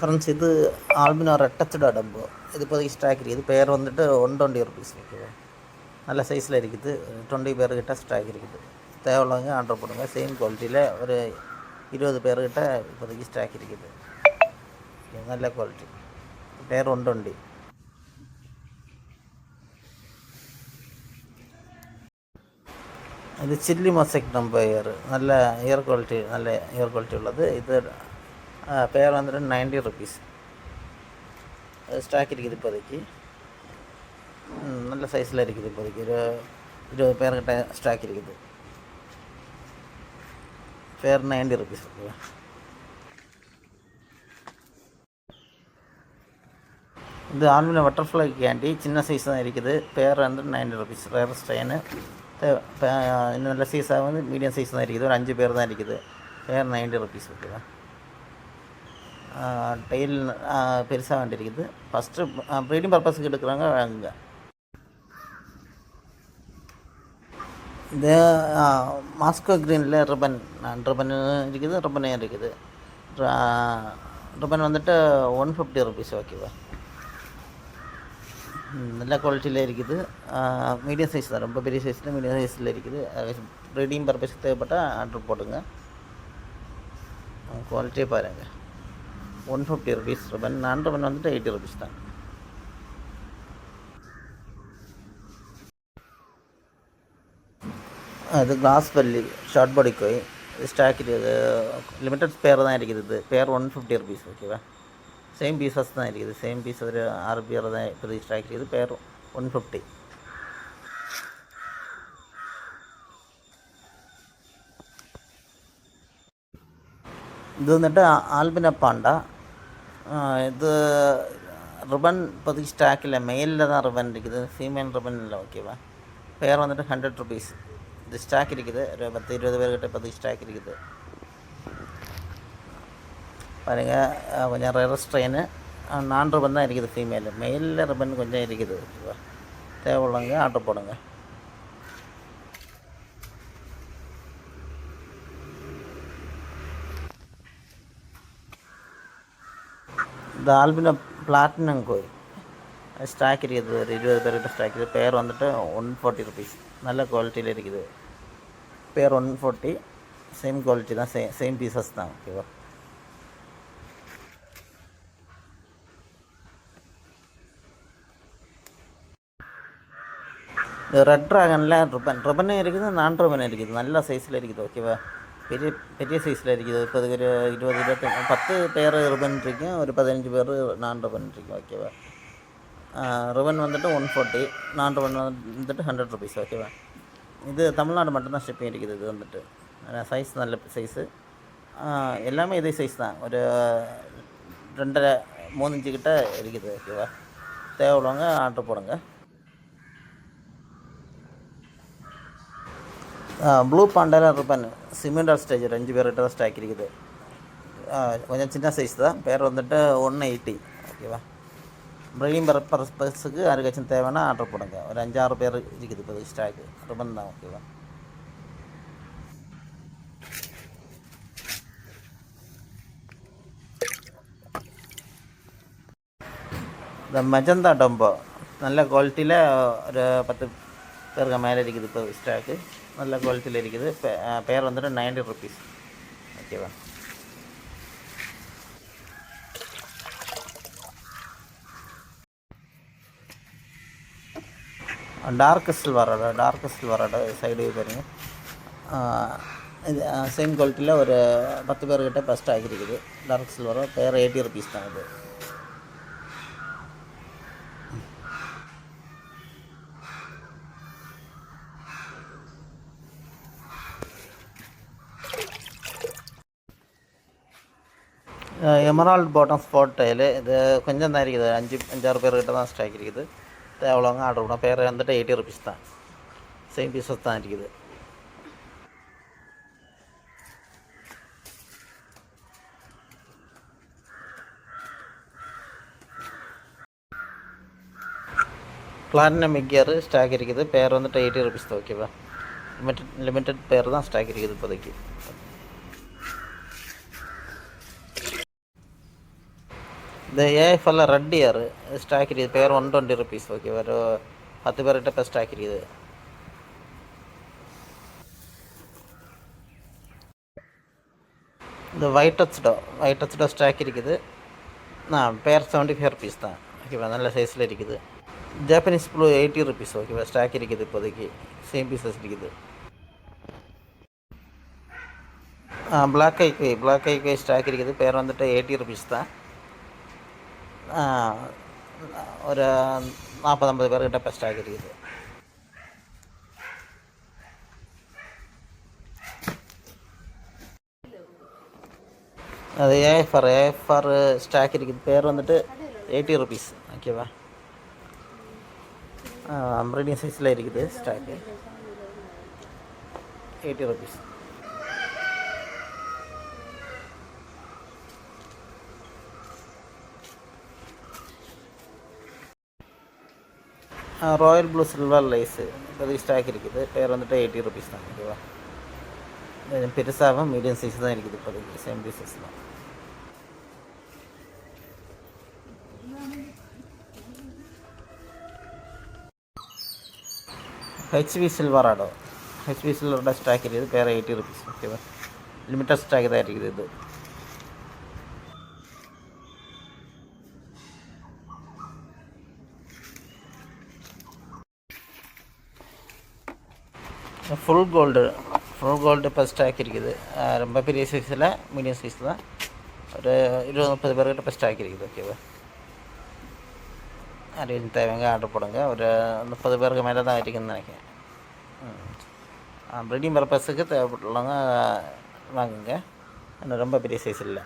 Friends, இது Alpino ரெட்டச்சோட Dumbo. இது இப்போதைக்கு ஸ்டாக் இருக்குது. இது பேர் வந்துட்டு 120 ருபீஸ். ஓகேவா, நல்ல சைஸில் இருக்குது. 20 பேர்கிட்ட ஸ்டாக் இருக்குது. தேவையுள்ளவங்க ஆர்டர் போடுங்க. சேம் குவாலிட்டியில் ஒரு 20 பேர்கிட்ட இப்போதைக்கு ஸ்டாக் இருக்குது. நல்ல குவாலிட்டி. பேர் 120. இது சில்லி மொசைக் நம்ம நல்ல இயர் குவாலிட்டி உள்ளது. இது பேர் வந்துட்டு 90 ருபீஸ். ஸ்டாக் இருக்குது இப்போதைக்கு. நல்ல சைஸில் இருக்குது. இப்போதைக்கு ஒரு 20 பேர்கிட்ட ஸ்டாக் இருக்குது. பேர் 90 ருபீஸ். ஓகேவா, இது ஆல்பினோ பட்டர்ஃப்ளை கேண்டி சின்ன சைஸ் தான் இருக்குது. பேர் வந்து 90 ருபீஸ். Rare strain. இன்னும் நல்ல சைஸாக வந்து மீடியம் சைஸ் தான் இருக்குது. ஒரு 5 பேர் தான் இருக்குது. பேர் 90 ருபீஸ். ஓகேவா, டெயில் பெருசாக வேண்டியிருக்குது. ஃபஸ்ட்டு ப்ரீடிங் பர்பஸுக்கு எடுக்கிறவங்க வாங்குங்க. இது மாஸ்கோ க்ரீனில் ரிப்பன் இருக்குது. ரிப்பனே இருக்குது. ரிப்பன் வந்துட்டு 150 ருபீஸ். ஓகேவா, நல்ல குவாலிட்டியில் இருக்குது. மீடியம் சைஸ் தான், ரொம்ப பெரிய சைஸில் மீடியம் சைஸில் இருக்குது. ப்ரீடிங் பர்பஸுக்கு தேவைப்பட்டால் ஆர்டர் போடுங்க. குவாலிட்டியே பாருங்கள். 150 ருபீஸ் ரிப்பன். நான் ரிப்பன் வந்துட்டு 80 ருபீஸ் தான். அது கிளாஸ் பல்லி ஷார்ட் பாடி கோய். ஸ்டாக் இருக்குது. லிமிட்டட் பேர் தான் இருக்குது. இது பேர் 150 ருபீஸ். ஓகேவா, சேம் பீசஸ் தான் இருக்குது. சேம் பீஸ் ஒரு 6 பேர் தான் இப்போதைக்கு ஸ்டாக் இருக்குது. பேர் 150. இது வந்துட்டு ஆல்பினோ பாண்டா. இது ரிப்பன் இப்போதைக்கு ஸ்டாக் இல்லை. மெயிலில் தான் ரிப்பன் இருக்குது. ஃபீமேல் ரிப்பன் இல்லை. ஓகேவா, பேர் வந்துட்டு 100 ருபீஸ். இது ஸ்டாக் இருக்குது. ஒரு 10-20 பேர்கிட்ட இப்போதைக்கு ஸ்டாக் இருக்குது. பாருங்கள், கொஞ்சம் ரேர் ஸ்ட்ரெயின். நான் ரிப்பன் தான் இருக்குது. ஃபீமேல். மெயிலில் ரிப்பன் கொஞ்சம் இருக்குது. ஓகேவா, தேவையுள்ளவங்க ஆர்டர் போடுங்க. இந்த ஆல்பினோ பிளாட்டினம் கோய் ஸ்டாக் இருக்குது. ஒரு 20 பேர்கிட்ட ஸ்டாக் இருக்குது. பேர் வந்துட்டு 140 ருபீஸ். நல்ல குவாலிட்டியில் இருக்குது. பேர் 140. சேம் குவாலிட்டி தான். சேம் பீசஸ் தான். ஓகேவா, ரெட் ட்ராகனில் ரிப்பனே இருக்குது. நான் ரிப்பனே இருக்குது. நல்ல சைஸில் இருக்குது. ஓகேவா, பெரிய பெரிய சைஸில் இருக்குது. இப்போதுக்கு ஒரு 10 பேர் ரிப்பன் இருக்கும். ஒரு 15 பேர் நான் ரிப்பன் இருக்கும். ஓகேவா, ரிப்பன் வந்துட்டு 140. நான் ரிப்பன் வந்துட்டு 100 ருபீஸ். ஓகேவா, இது தமிழ்நாடு மட்டும்தான் ஷிப்பிங் இருக்குது. இது வந்துட்டு சைஸ் நல்ல சைஸு. எல்லாமே இதே சைஸ் தான். ஒரு 2.5-3 இன்ச்சு கிட்ட இருக்குது. ஓகேவா, தேவையுள்ளவங்க ஆர்டர் போடுங்க. ப்ளூ பாண்டாவில் ரிப்பன் சிமெண்டல் ஸ்டேஜ் 5 பேர்கிட்ட தான் ஸ்டாக் இருக்குது. கொஞ்சம் சின்ன சைஸ் தான். பேர் வந்துட்டு 180. ஓகேவா, ப்ரீடிங் பர்பஸுக்கு யாருக்காச்சும் தேவைன்னா ஆர்டர் போடுங்க. ஒரு 5-6 பேர் இருக்குது இப்போ ஸ்டாக்கு. ரிப்பன் தான். ஓகேவா, இந்த மெஜந்தா டம்போ நல்ல குவாலிட்டியில் ஒரு 10 பேருக்கு மேலே இருக்குது இப்போ ஸ்டாக்கு. நல்ல குவாலிட்டியில் இருக்குது. பேர் வந்துட்டு 90 ருபீஸ். ஓகேவா, டார்க் சில்வரோட சைடு பாருங்கள். இது சேம் குவாலிட்டியில் ஒரு 10 பேர்கிட்ட ஃபஸ்ட் ஆகிருக்குது. டார்க் சில்வரோ. பேர் 80 ருபீஸ் தான். இது எமரால்டு பாட்டம் ஸ்பாட் டைலு. இது கொஞ்சம் தான் இருக்குது. 5-6 பேர்கிட்ட தான் ஸ்டாக் இருக்குது. தேவையுள்ளவங்க ஆர்டர் பண்ணோம். பேர் வந்துட்டு 80 ருபீஸ் தான். சேம் பீசஸ் தான் இருக்குது. பிளாட்டினம் மிக்கியர் ஸ்டாக் இருக்குது. பேர் வந்துட்டு 80 ருபீஸ் தான். ஓகேவா, லிமிட்டட் பேர் தான் ஸ்டாக் இருக்குது இப்போதைக்கு. இந்த ஏஎஃப்எல்ல ரெட் இயர் ஸ்டாக் இருக்குது பேர் 120 ருபீஸ் ஓகே ஒரு 10 பேர்கிட்ட இப்போ ஸ்டாக் இருக்குது. இந்த ஒயிட் டச்டோ ஸ்டாக் இருக்குது. பேர் 75 ருபீஸ் தான் ஓகேவா, நல்ல சைஸில் இருக்குது. ஜாப்பனீஸ் ப்ளூ 80 ருபீஸ் ஓகேவா, ஸ்டாக் இருக்குது இப்போதைக்கு, சேம் பீசஸ் இருக்குது. பிளாக் ஐக்வே ஸ்டாக் இருக்குது, பேர் வந்துட்டு 80 ருபீஸ் தான். ஒரு 40-50 பேர்கிட்ட இப்போ ஸ்டாக் இருக்குது. அது ஏஎஃப்ஆர் ஸ்டாக் இருக்குது, பேர் வந்துட்டு 80 ருபீஸ் ஓகேவா. மீடியம் சைஸில் இருக்குது stock 80 rupees. Royal blue silver லைஸு இப்போதைக்கு ஸ்டாக் இருக்குது, பேர் வந்துட்டு 80 ருபீஸ் தான் ஓகேவா. பெருசாகவும் மீடியம் சைஸ் தான் இருக்குது இப்போதைக்கு, சேம் பீசஸ் தான். ஹெச்வி சில்வராடோ ஸ்டாக் இருக்குது, பேர் 80 ருபீஸ் ஓகேவா. லிமிட்டட் ஸ்டாக் தான் இருக்குது இது. ஃபுல் கோல்டு இப்போ ஸ்டாக் இருக்குது, ரொம்ப பெரிய சைஸில் மீடியம் சைஸ் தான், ஒரு 20-30 பேர்கிட்ட இப்போ ஸ்டாக் இருக்குது ஓகேவா. அரேஞ்ச் தேவைங்க ஆர்டர் போடுங்க, ஒரு 30 பேருக்கு மேலே தான் இருக்குதுன்னு நினைக்கிறேன். ப்ரீடிங் பர்பஸுக்கு தேவைப்பட்டுள்ளவங்க வாங்குங்க, இன்னும் ரொம்ப பெரிய சைஸ் இல்லை.